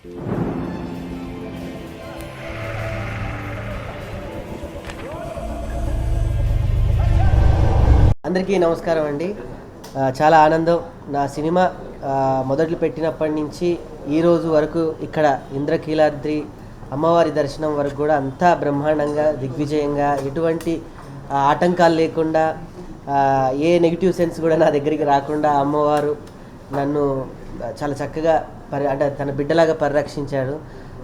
అందరికీ నమస్కారం అండి. చాలా ఆనందం. నా సినిమా మొదలు పెట్టినప్పటి నుంచి ఈరోజు వరకు ఇక్కడ ఇంద్రకీలాద్రి అమ్మవారి దర్శనం వరకు కూడా అంతా బ్రహ్మాండంగా దిగ్విజయంగా ఎటువంటి ఆటంకాలు లేకుండా ఏ నెగిటివ్ సెన్స్ కూడా నా దగ్గరికి రాకుండా అమ్మవారు నన్ను చాలా చక్కగా అంటే తన బిడ్డలాగా పరిరక్షించాడు.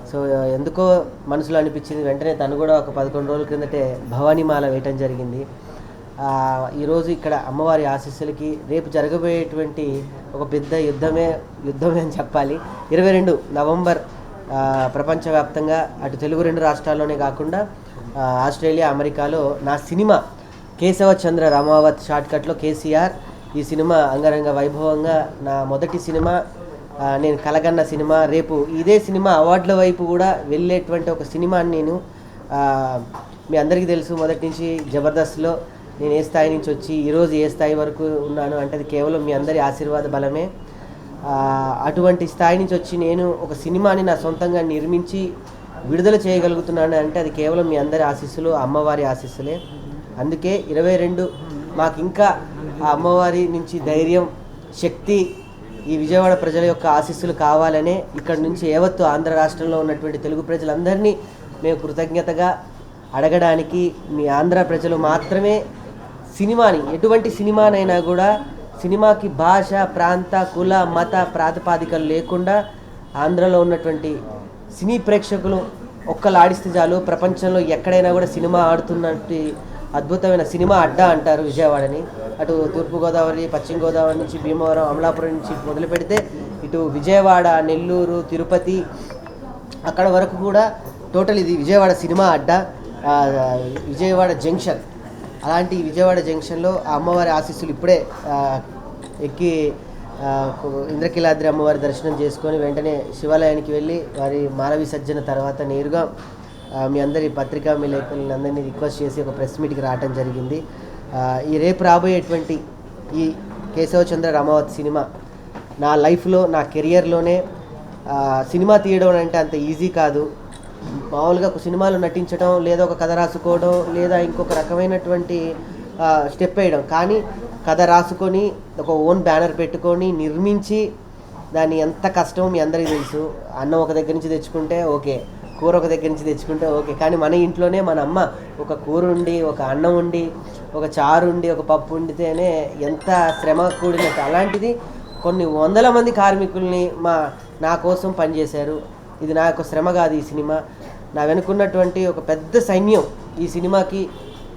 సో ఎందుకో మనసులో అనిపించింది. వెంటనే తను కూడా ఒక 11 రోజుల క్రిందటే భవానీమాల వేయటం జరిగింది. ఈరోజు ఇక్కడ అమ్మవారి ఆశీస్సులకి రేపు జరగబోయేటువంటి ఒక పెద్ద యుద్ధమే అని చెప్పాలి. 22 నవంబర్ ప్రపంచవ్యాప్తంగా అటు తెలుగు 2 రాష్ట్రాల్లోనే కాకుండా ఆస్ట్రేలియా, అమెరికాలో నా సినిమా కేశవ చంద్ర రామావత్ షార్ట్కట్లో కేసీఆర్ ఈ సినిమా అంగరంగ వైభవంగా నా మొదటి సినిమా, నేను కలగన్న సినిమా. రేపు ఇదే సినిమా అవార్డుల వైపు కూడా వెళ్ళేటువంటి ఒక సినిమాని నేను మీ అందరికీ తెలుసు. మొదటి నుంచి జబర్దస్త్లో నేను ఏ స్థాయి నుంచి వచ్చి ఈరోజు ఏ స్థాయి వరకు ఉన్నాను అంటే అది కేవలం మీ అందరి ఆశీర్వాద బలమే. అటువంటి స్థాయి నుంచి వచ్చి నేను ఒక సినిమాని నా సొంతంగా నిర్మించి విడుదల చేయగలుగుతున్నాను అంటే అది కేవలం మీ అందరి ఆశీస్సులు, అమ్మవారి ఆశీస్సులే. అందుకే 22 మాకు ఇంకా ఆ అమ్మవారి నుంచి ధైర్యం, శక్తి, ఈ విజయవాడ ప్రజల యొక్క ఆశీస్సులు కావాలనే ఇక్కడ నుంచి యావత్తు ఆంధ్ర రాష్ట్రంలో ఉన్నటువంటి తెలుగు ప్రజలందరినీ మేము కృతజ్ఞతగా అడగడానికి, మీ ఆంధ్ర ప్రజలు మాత్రమే సినిమాని, ఎటువంటి సినిమానైనా కూడా సినిమాకి భాష, ప్రాంత, కుల, మత ప్రాతిపాదికలు లేకుండా ఆంధ్రలో ఉన్నటువంటి సినీ ప్రేక్షకులు ఒక్కలు ఆడిస్తే చాలు ప్రపంచంలో ఎక్కడైనా కూడా సినిమా ఆడుతున్నట్టు అద్భుతమైన సినిమా అడ్డా అంటారు విజయవాడని. అటు తూర్పుగోదావరి, పశ్చిమ గోదావరి నుంచి భీమవరం, అమలాపురం నుంచి మొదలు పెడితే ఇటు విజయవాడ, నెల్లూరు, తిరుపతి అక్కడ వరకు కూడా టోటల్ ఇది విజయవాడ సినిమా అడ్డా, విజయవాడ జంక్షన్. అలాంటి విజయవాడ జంక్షన్లో ఆ అమ్మవారి ఆశీస్సులు ఇప్పుడే ఎక్కి ఇంద్రకీలాద్రి అమ్మవారి దర్శనం చేసుకొని వెంటనే శివాలయానికి వెళ్ళి వారి మాల విసర్జన తర్వాత నేరుగా మీ అందరి పత్రికా విలేకరులని అందరినీ రిక్వెస్ట్ చేసి ఒక ప్రెస్ మీట్కి రావడం జరిగింది. ఈ రేపు రాబోయేటువంటి ఈ కేశవచంద్ర రామావత్ సినిమా నా లైఫ్లో, నా కెరియర్లోనే సినిమా తీయడం అంటే అంత ఈజీ కాదు. మామూలుగా ఒక సినిమాలో నటించడం, లేదా ఒక కథ రాసుకోవడం, లేదా ఇంకొక రకమైనటువంటి స్టెప్ వేయడం. కానీ కథ రాసుకొని ఒక ఓన్ బ్యానర్ పెట్టుకొని నిర్మించి దాన్ని ఎంత కష్టమో మీ అందరికీ తెలుసు. అన్నం ఒక దగ్గర నుంచి తెచ్చుకుంటే ఓకే, కూర ఒక దగ్గర నుంచి తెచ్చుకుంటే ఓకే, కానీ మన ఇంట్లోనే మన అమ్మ ఒక కూర ఉండి, ఒక అన్నం ఉండి, ఒక చారు ఉండి, ఒక పప్పు వండితేనే ఎంత శ్రమ కూడినట్టు. అలాంటిది కొన్ని వందల మంది కార్మికుల్ని నా కోసం పనిచేశారు. ఇది నా యొక్క శ్రమ కాదు. ఈ సినిమా నా వెనుకున్నటువంటి ఒక పెద్ద సైన్యం ఈ సినిమాకి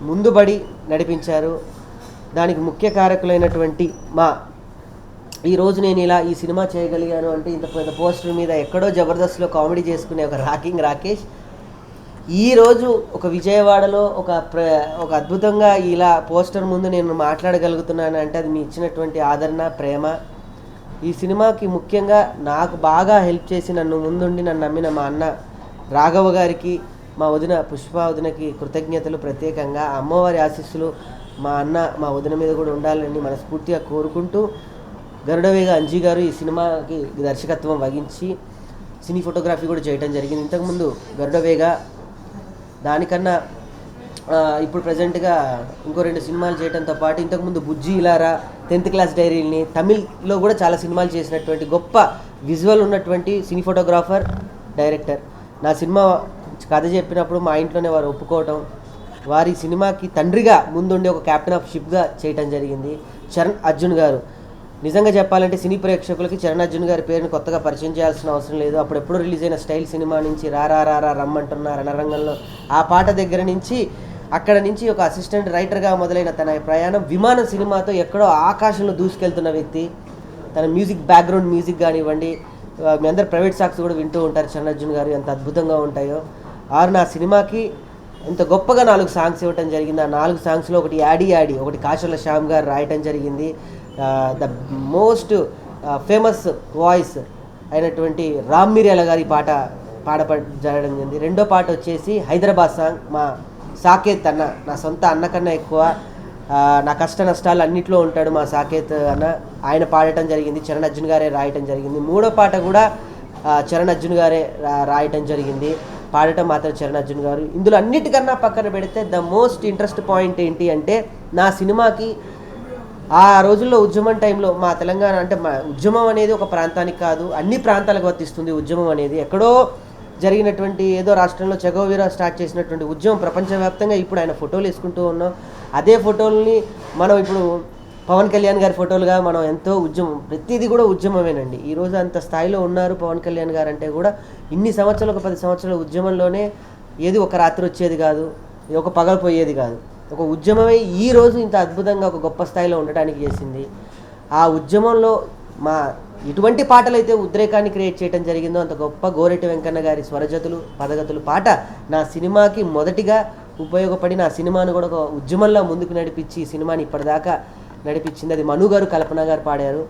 ముందుబడి నడిపించారు. దానికి ముఖ్య కారకులైనటువంటి ఈరోజు నేను ఇలా ఈ సినిమా చేయగలిగాను అంటే ఇంత పెద్ద పోస్టర్ మీద ఎక్కడో జబర్దస్త్లో కామెడీ చేసుకునే ఒక రాకింగ్ రాకేష్ ఈరోజు ఒక విజయవాడలో ఒక అద్భుతంగా ఇలా పోస్టర్ ముందు నేను మాట్లాడగలుగుతున్నాను అంటే అది మీ ఇచ్చినటువంటి ఆదరణ, ప్రేమ. ఈ సినిమాకి ముఖ్యంగా నాకు బాగా హెల్ప్ చేసి నన్ను ముందుండి నన్ను నమ్మిన మా అన్న రాఘవ గారికి, మా వదిన పుష్ప వదినకి కృతజ్ఞతలు. ప్రత్యేకంగా అమ్మవారి ఆశీస్సులు మా అన్న, మా వదిన మీద కూడా ఉండాలని మనస్ఫూర్తిగా కోరుకుంటూ, గరుడవేగ అంజీ గారు ఈ సినిమాకి దర్శకత్వం వహించి సినీ ఫోటోగ్రఫీ కూడా చేయడం జరిగింది. ఇంతకుముందు గరుడవేగ దానికన్నా ఇప్పుడు ప్రజెంట్గా ఇంకో 2 సినిమాలు చేయడంతో పాటు ఇంతకుముందు బుజ్జి ఇలారా, 10th క్లాస్ డైరీని, తమిళ్లో కూడా చాలా సినిమాలు చేసినటువంటి గొప్ప విజువల్ ఉన్నటువంటి సినీ ఫోటోగ్రాఫర్, డైరెక్టర్. నా సినిమా కథ చెప్పినప్పుడు మా ఇంట్లోనే వారు ఒప్పుకోవటం, వారి సినిమాకి తండ్రిగా ముందుండి ఒక క్యాప్టెన్ ఆఫ్ షిప్గా చేయటం జరిగింది. చరణ్ అర్జున్ గారు, నిజంగా చెప్పాలంటే సినీ ప్రేక్షకులకి చరణ్ అర్జున్ గారి పేరుని కొత్తగా పరిచయం చేయాల్సిన అవసరం లేదు. అప్పుడెప్పుడు రిలీజ్ అయిన స్టైల్ సినిమా నుంచి రా రమ్మంటున్న రణరంగంలో ఆ పాట దగ్గర నుంచి అక్కడ నుంచి ఒక అసిస్టెంట్ రైటర్గా మొదలైన తన ప్రయాణం విమానం సినిమాతో ఎక్కడో ఆకాశంలో దూసుకెళ్తున్న వ్యక్తి. తన మ్యూజిక్ బ్యాక్గ్రౌండ్ మ్యూజిక్ కానివ్వండి, మీ అందరు ప్రైవేట్ సాంగ్స్ కూడా వింటూ ఉంటారు చరణ్ అర్జున్ గారు, ఎంత అద్భుతంగా ఉంటాయో. నా సినిమాకి ఇంత గొప్పగా 4 సాంగ్స్ ఇవ్వటం జరిగింది. ఆ 4 సాంగ్స్లో ఒకటి యాడీ, ఒకటి కాశల శ్యామ్ గారు రాయటం జరిగింది. ద మోస్ట్ ఫేమస్ వాయిస్ అయినటువంటి రామ్ మిర్యాల గారి పాట జరగడం జరిగింది. రెండో పాట వచ్చేసి హైదరాబాద్ సాంగ్, మా సాకేత్ అన్న, నా సొంత అన్న కన్నా ఎక్కువ నా కష్ట నష్టాలు అన్నింటిలో ఉంటాడు మా సాకేత్ అన్న, ఆయన పాడటం జరిగింది. చరణ్ అర్జున్ గారే రాయటం జరిగింది. మూడో పాట కూడా చరణ్ అర్జున్ గారే రాయటం జరిగింది, పాడటం మాత్రం చరణ్ అర్జున్ గారు. ఇందులో అన్నిటికన్నా పక్కన పెడితే ద మోస్ట్ ఇంట్రెస్ట్ పాయింట్ ఏంటి అంటే, నా సినిమాకి ఆ రోజుల్లో ఉద్యమం టైంలో మా తెలంగాణ అంటే మా ఉద్యమం అనేది ఒక ప్రాంతానికి కాదు, అన్ని ప్రాంతాలకు వర్తిస్తుంది. ఉద్యమం అనేది ఎక్కడో జరిగినటువంటి ఏదో రాష్ట్రంలో చెగోవీరా స్టార్ట్ చేసినటువంటి ఉద్యమం ప్రపంచవ్యాప్తంగా ఇప్పుడు ఆయన ఫోటోలు వేసుకుంటూ ఉన్నాం. అదే ఫోటోల్ని మనం ఇప్పుడు పవన్ కళ్యాణ్ గారి ఫోటోలుగా మనం ఎంతో ఉద్యమం, ప్రతిదీ కూడా ఉద్యమమేనండి. ఈరోజు అంత స్థాయిలో ఉన్నారు పవన్ కళ్యాణ్ గారు అంటే కూడా ఇన్ని సంవత్సరాలు, ఒక 10 సంవత్సరాల ఉద్యమంలోనే ఏది ఒక రాత్రి వచ్చేది కాదు, ఒక పగలిపోయేది కాదు. ఒక ఉద్యమమే ఈరోజు ఇంత అద్భుతంగా ఒక గొప్ప స్థాయిలో ఉండటానికి చేసింది. ఆ ఉద్యమంలో మా ఇటువంటి పాటలు అయితే ఉద్రేకాన్ని క్రియేట్ చేయడం జరిగిందో అంత గొప్ప గోరెటి వెంకన్న గారి స్వరజతులు పదగతులు పాట నా సినిమాకి మొదటిగా ఉపయోగపడి నా సినిమాను కూడా ఒక ఉద్యమంలో ముందుకు నడిపించి ఈ సినిమాని ఇప్పటిదాకా నడిపించింది. అది మను గారు, కల్పన గారు పాడారు.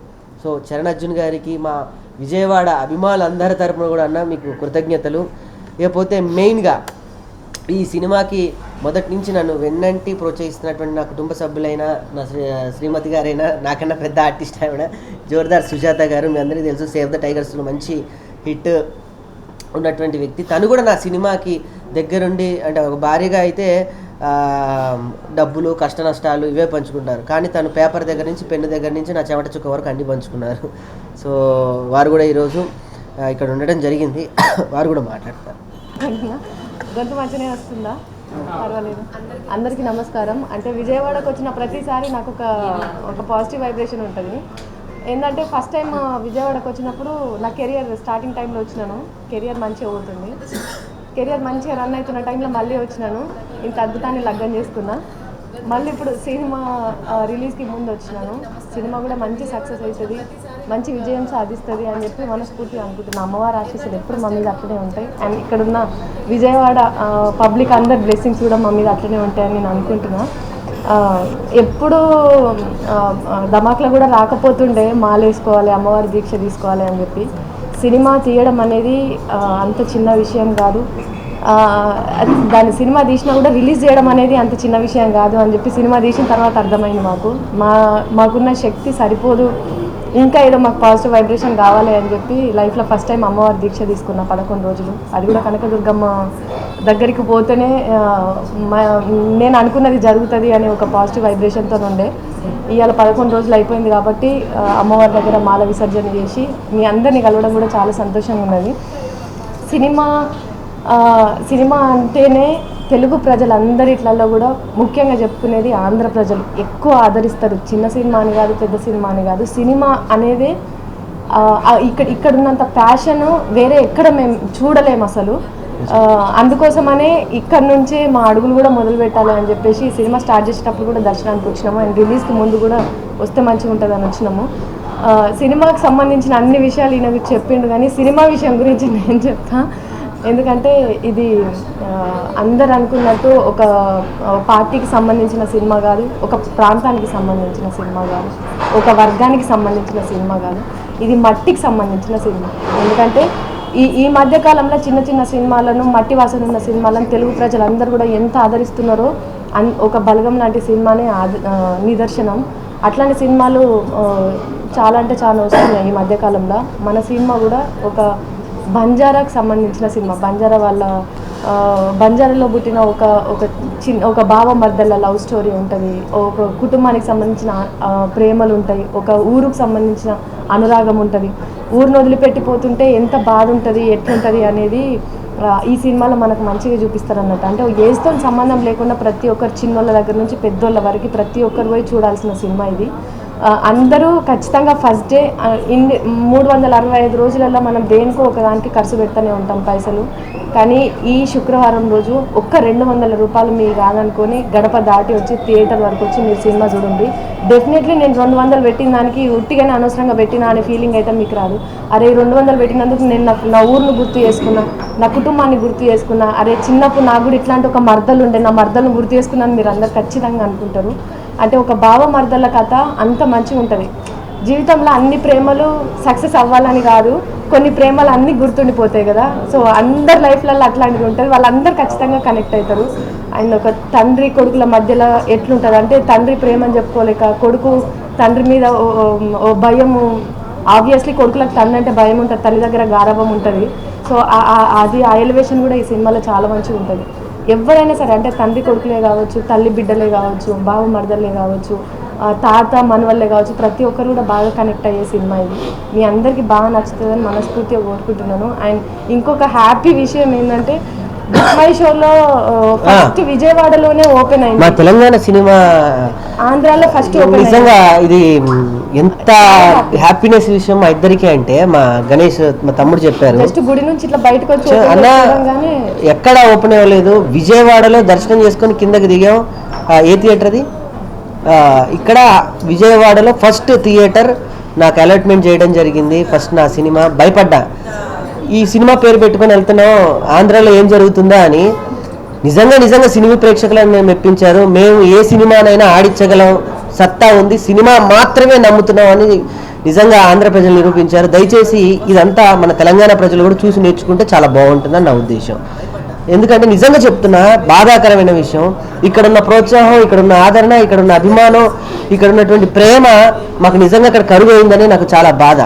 సో చరణ్ అర్జున్ గారికి మా విజయవాడ అభిమానులందరి తరపున కూడా అన్న మీకు కృతజ్ఞతలు. ఇకపోతే మెయిన్గా ఈ సినిమాకి మొదటి నుంచి నన్ను వెన్నంటి ప్రోత్సహిస్తున్నటువంటి నా కుటుంబ సభ్యులైన నా శ్రీమతి గారైనా, నాకన్నా పెద్ద ఆర్టిస్ట్ ఆవిడ జోర్దార్ సుజాత గారు, మీ అందరికీ తెలుసు సేవ్ ద టైగర్స్లో మంచి హిట్ ఉన్నటువంటి వ్యక్తి. తను కూడా నా సినిమాకి దగ్గరుండి, అంటే ఒక భార్యగా అయితే డబ్బులు కష్ట నష్టాలు ఇవే పంచుకుంటారు, కానీ తను పేపర్ దగ్గర నుంచి పెన్ను దగ్గర నుంచి నా చెమట చుక్క వరకు అన్నీ పంచుకున్నారు. సో వారు కూడా ఈరోజు ఇక్కడ ఉండడం జరిగింది. వారు కూడా మాట్లాడతారు. గొంతు మంచిగానే వస్తుందా? పర్వాలేదు. అందరికీ నమస్కారం. అంటే విజయవాడకు వచ్చిన ప్రతిసారి నాకు ఒక పాజిటివ్ వైబ్రేషన్ ఉంటుంది. ఏంటంటే ఫస్ట్ టైం విజయవాడకు వచ్చినప్పుడు నా కెరియర్ స్టార్టింగ్ టైంలో వచ్చినాను. కెరియర్ మంచిగా అవుతుంది, కెరియర్ మంచిగా రన్ అవుతున్న టైంలో మళ్ళీ వచ్చినాను. ఇంత అద్భుతాన్ని లగ్గం చేసుకున్నా. మళ్ళీ ఇప్పుడు సినిమా రిలీజ్కి ముందు వచ్చినాను. సినిమా కూడా మంచి సక్సెస్ అవుతుంది, మంచి విజయం సాధిస్తుంది అని చెప్పి మనస్ఫూర్తిగా అనుకుంటున్నాను. అమ్మవారి ఆశీస్సులు ఎప్పుడు మా మీద అట్లనే ఉంటాయి. అండ్ ఇక్కడున్న విజయవాడ పబ్లిక్ అందరి బ్లెస్సింగ్స్ కూడా మా మీద అట్లనే ఉంటాయని నేను అనుకుంటున్నా. ఎప్పుడు ధమాక్లో కూడా రాకపోతుండే మాల వేసుకోవాలి, అమ్మవారి దీక్ష తీసుకోవాలి అని చెప్పి. సినిమా తీయడం అనేది అంత చిన్న విషయం కాదు. దాని సినిమా తీసినా కూడా రిలీజ్ చేయడం అనేది అంత చిన్న విషయం కాదు అని చెప్పి సినిమా తీసిన తర్వాత అర్థమైంది. మాకున్న శక్తి సరిపోదు, ఇంకా ఏదో మాకు పాజిటివ్ వైబ్రేషన్ కావాలి అని చెప్పి లైఫ్లో ఫస్ట్ టైం అమ్మవారి దీక్ష తీసుకున్నా 11 రోజులు. అది కూడా కనకదుర్గమ్మ దగ్గరికి పోతేనే నేను అనుకున్నది జరుగుతుంది అనే ఒక పాజిటివ్ వైబ్రేషన్తో ఉండే. ఇవాళ 11 రోజులు అయిపోయింది కాబట్టి అమ్మవారి దగ్గర మాల విసర్జన చేసి మీ అందరినీ కలవడం కూడా చాలా సంతోషంగా ఉన్నది. సినిమా అంటేనే తెలుగు ప్రజలందరిట్లలో కూడా ముఖ్యంగా చెప్పుకునేది ఆంధ్ర ప్రజలు ఎక్కువ ఆదరిస్తారు. చిన్న సినిమా అని కాదు, పెద్ద సినిమా అని కాదు, సినిమా అనేది ఇక్కడున్నంత ప్యాషన్ వేరే ఎక్కడ మేము చూడలేము అసలు. అందుకోసమనే ఇక్కడ నుంచే మా అడుగులు కూడా మొదలు పెట్టాలి అని చెప్పేసి సినిమా స్టార్ట్ చేసేటప్పుడు కూడా దర్శనానికి వచ్చినాము. అండ్ రిలీజ్కి ముందు కూడా వస్తే మంచిగా ఉంటుందని వచ్చినాము. సినిమాకి సంబంధించిన అన్ని విషయాలు ఈయనకు చెప్పిండు, కానీ సినిమా విషయం గురించి నేను చెప్తా. ఎందుకంటే ఇది అందరు అనుకున్నట్టు ఒక పార్టీకి సంబంధించిన సినిమా కాదు, ఒక ప్రాంతానికి సంబంధించిన సినిమా కాదు, ఒక వర్గానికి సంబంధించిన సినిమా కాదు, ఇది మట్టికి సంబంధించిన సినిమా. ఎందుకంటే ఈ మధ్యకాలంలో చిన్న చిన్న సినిమాలను, మట్టి వాసన ఉన్న సినిమాలను తెలుగు ప్రజలందరూ కూడా ఎంత ఆదరిస్తున్నారో ఒక బలగం లాంటి సినిమానే నిదర్శనం. అట్లాంటి సినిమాలు చాలా అంటే చాలా వస్తున్నాయి ఈ మధ్యకాలంలో. మన సినిమా కూడా ఒక బంజారాకు సంబంధించిన సినిమా. బంజారాలో పుట్టిన ఒక బావ మర్దల లవ్ స్టోరీ ఉంటుంది, ఒక కుటుంబానికి సంబంధించిన ప్రేమలు ఉంటాయి, ఒక ఊరుకు సంబంధించిన అనురాగం ఉంటుంది. ఊరిని వదిలిపెట్టిపోతుంటే ఎంత బాధ ఉంటుంది, ఎట్లుంటుంది అనేది ఈ సినిమాలో మనకు మంచిగా చూపిస్తారు అన్నట్టు. అంటే ఏజ్తో సంబంధం లేకుండా ప్రతి ఒక్కరు, చిన్నోళ్ళ దగ్గర నుంచి పెద్దోళ్ళ వరకు ప్రతి ఒక్కరు పోయి చూడాల్సిన సినిమా ఇది. అందరూ ఖచ్చితంగా ఫస్ట్ డే 365 రోజులలో మనం దేనికో ఒకదానికి ఖర్చు పెడుతూనే ఉంటాం పైసలు. కానీ ఈ శుక్రవారం రోజు ఒక్క 200 రూపాయలు మీరు కాదనుకొని గడప దాటి వచ్చి థియేటర్ వరకు వచ్చి మీరు సినిమా చూడండి. డెఫినెట్లీ నేను 200 పెట్టిన దానికి ఉట్టిగానే అనవసరంగా పెట్టినా అనే ఫీలింగ్ అయితే మీకు రాదు. అరే 200 పెట్టినందుకు నేను నా ఊరిని గుర్తు చేసుకున్నా, నా కుటుంబాన్ని గుర్తు చేసుకున్నా, అరే చిన్నప్పుడు నాకు కూడా ఇట్లాంటి ఒక మర్దలు ఉండే, నా మర్దలను గుర్తు చేసుకున్నాను మీరు అందరు ఖచ్చితంగా అనుకుంటారు. అంటే ఒక బావ మర్దల కథ అంత మంచిగా ఉంటుంది. జీవితంలో అన్ని ప్రేమలు సక్సెస్ అవ్వాలని కాదు, కొన్ని ప్రేమలు అన్నీ గుర్తుండిపోతాయి కదా. సో అందరి లైఫ్లలో అట్లాంటివి ఉంటుంది, వాళ్ళందరూ ఖచ్చితంగా కనెక్ట్ అవుతారు. అండ్ ఒక తండ్రి కొడుకుల మధ్యలో ఎట్లుంటుంది అంటే తండ్రి ప్రేమని చెప్పుకోలేక కొడుకు తండ్రి మీద ఓ భయము, ఆబ్వియస్లీ కొడుకులకు తండ్రి అంటే భయం ఉంటుంది, తల్లి దగ్గర గారాభం ఉంటుంది. సో అది ఆ ఎలివేషన్ కూడా ఈ సినిమాలో చాలా మంచిగా ఉంటుంది. ఎవరైనా సరే అంటే తండ్రి కొడుకులే కావచ్చు, తల్లి బిడ్డలే కావచ్చు, బావ మరదలే కావచ్చు, తాత మనవల్లే కావచ్చు, ప్రతి ఒక్కరు కూడా బాగా కనెక్ట్ అయ్యే సినిమా ఇది. మీ అందరికీ బాగా నచ్చుతుందని మనస్ఫూర్తిగా కోరుకుంటున్నాను. అండ్ ఇంకొక హ్యాపీ విషయం ఏంటంటే మై షోలో ఫస్ట్ విజయవాడలోనే ఓపెన్ అయింది. మా తెలంగాణ సినిమా ఆంధ్రాలో ఫస్ట్ ఓపెన్. నిజంగా ఇది ఎంత హ్యాపీనెస్ విషయం మా ఇద్దరికి అంటే మా గణేష్ మా తమ్ముడు చెప్పారు. జస్ట్ గుడి నుంచి ఇట్లా బయటకు వచ్చి అన్న ఎక్కడ ఓపెన్ అవ్వలేదు, విజయవాడలో దర్శనం చేసుకొని కిందకి దిగాం. ఏ థియేటర్ అది? ఇక్కడ విజయవాడలో ఫస్ట్ థియేటర్ నాకు అలాట్మెంట్ చేయడం జరిగింది. ఫస్ట్ నా సినిమా భయపడ్డా, ఈ సినిమా పేరు పెట్టుకొని వెళ్తున్నాం ఆంధ్రాలో ఏం జరుగుతుందా అని. నిజంగా సినిమా ప్రేక్షకులను మేము మెప్పించారు. మేము ఏ సినిమానైనా ఆడించగలం, సత్తా ఉంది, సినిమా మాత్రమే నమ్ముతున్నాం అని నిజంగా ఆంధ్ర ప్రజలు నిరూపించారు. దయచేసి ఇదంతా మన తెలంగాణ ప్రజలు కూడా చూసి నేర్చుకుంటే చాలా బాగుంటుందని నా ఉద్దేశం. ఎందుకంటే నిజంగా చెప్తున్నా, బాధాకరమైన విషయం, ఇక్కడున్న ప్రోత్సాహం, ఇక్కడున్న ఆదరణ, ఇక్కడున్న అభిమానం, ఇక్కడ ఉన్నటువంటి ప్రేమ మాకు నిజంగా అక్కడ కరువు అయిందని నాకు చాలా బాధ.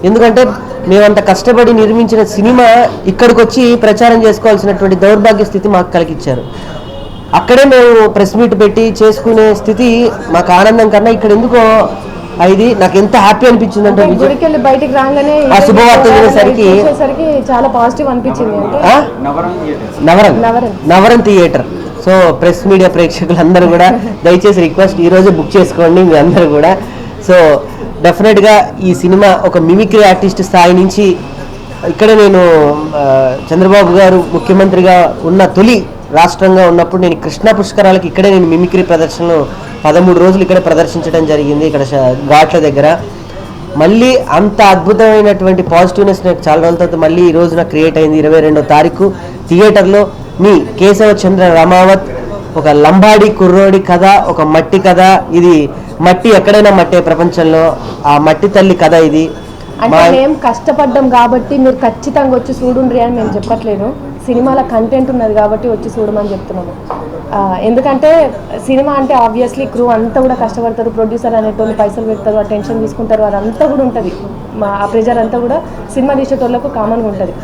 ఎందుకంటే మేమంత కష్టపడి నిర్మించిన సినిమా ఇక్కడికి వచ్చి ప్రచారం చేసుకోవాల్సినటువంటి దౌర్భాగ్య స్థితి మాకు కలిగించారు. అక్కడే మేము ప్రెస్ మీట్ పెట్టి చేసుకునే స్థితి మాకు ఆనందం కన్నా ఇక్కడ ఎందుకో ఇది నాకు ఎంత హ్యాపీ అనిపించింది అంటే గుడికెళ్ళి బయటికి రాగానే ఆ శుభవార్త వినేసరికి చాలా పాజిటివ్ అనిపించింది. నవరం థియేటర్. సో ప్రెస్ మీడియా ప్రేక్షకులందరూ కూడా దయచేసి రిక్వెస్ట్, ఈరోజు బుక్ చేసుకోండి మీ అందరూ కూడా. సో డెఫినెట్గా ఈ సినిమా ఒక మిమిక్రీ ఆర్టిస్ట్ స్థాయి నుంచి, ఇక్కడ నేను చంద్రబాబు గారు ముఖ్యమంత్రిగా ఉన్న తొలి రాష్ట్రంగా ఉన్నప్పుడు నేను కృష్ణా పుష్కరాలకి ఇక్కడే నేను మిమిక్రీ ప్రదర్శనలు 13 రోజులు ఇక్కడ ప్రదర్శించడం జరిగింది, ఇక్కడ ఘాట్ల దగ్గర. మళ్ళీ అంత అద్భుతమైనటువంటి పాజిటివ్నెస్ నాకు చాలా రోజుల తర్వాత మళ్ళీ ఈ రోజున క్రియేట్ అయింది. 22వ తారీఖు థియేటర్లో మీ కేశవ చంద్ర రమావత్, ఒక లంబాడి కుర్రోడి కథ, ఒక మట్టి కథ. ఇది మట్టి ఎక్కడైనా మట్టే ప్రపంచంలో, ఆ మట్టి తల్లి కథ ఇది. అంటే మేము కష్టపడ్డాం కాబట్టి మీరు ఖచ్చితంగా వచ్చి చూడుండ్రి అని మేము చెప్పట్లేదు. సినిమాలో కంటెంట్ ఉన్నది కాబట్టి వచ్చి చూడమని చెప్తున్నాము. ఎందుకంటే సినిమా అంటే ఆబ్వియస్లీ క్రూ అంతా కూడా కష్టపడతారు, ప్రొడ్యూసర్ అనేటోళ్ళు పైసలు పెడతారు, ఆ టెన్షన్ తీసుకుంటారు, అదంతా కూడా ఉంటుంది. ఆ ప్రెజర్ అంతా కూడా సినిమా తీసేటోళ్ళకు కామన్గా ఉంటుంది.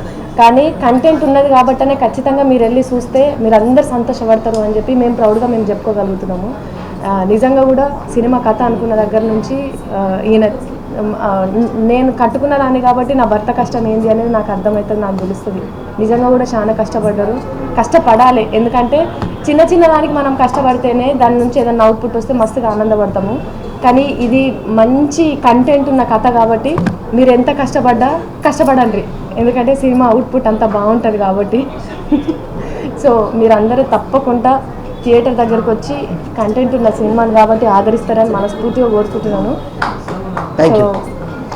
కానీ కంటెంట్ ఉన్నది కాబట్టనే ఖచ్చితంగా మీరు వెళ్ళి చూస్తే మీరు అందరు సంతోషపడతారు అని చెప్పి మేము ప్రౌడ్గా మేము చెప్పుకోగలుగుతున్నాము. నిజంగా కూడా సినిమా కథ అనుకున్న దగ్గర నుంచి ఈయన నేను కట్టుకున్న దాన్ని కాబట్టి నా భర్త కష్టం ఏంది అనేది నాకు అర్థమవుతుంది, నాకు తెలుస్తుంది. నిజంగా కూడా చాలా కష్టపడ్డారు, కష్టపడాలి. ఎందుకంటే చిన్న దానికి మనం కష్టపడితేనే దాని నుంచి ఏదైనా అవుట్పుట్ వస్తే మస్తుగా ఆనందపడతాము. కానీ ఇది మంచి కంటెంట్ ఉన్న కథ కాబట్టి మీరు ఎంత కష్టపడండి, ఎందుకంటే సినిమా అవుట్పుట్ అంత బాగుంటుంది కాబట్టి. సో మీరందరూ తప్పకుండా థియేటర్ దగ్గరకు వచ్చి కంటెంట్ ఉన్న సినిమాని కాబట్టి ఆదరిస్తారని మనస్ఫూర్తిగా కోరుకుంటున్నాను. సో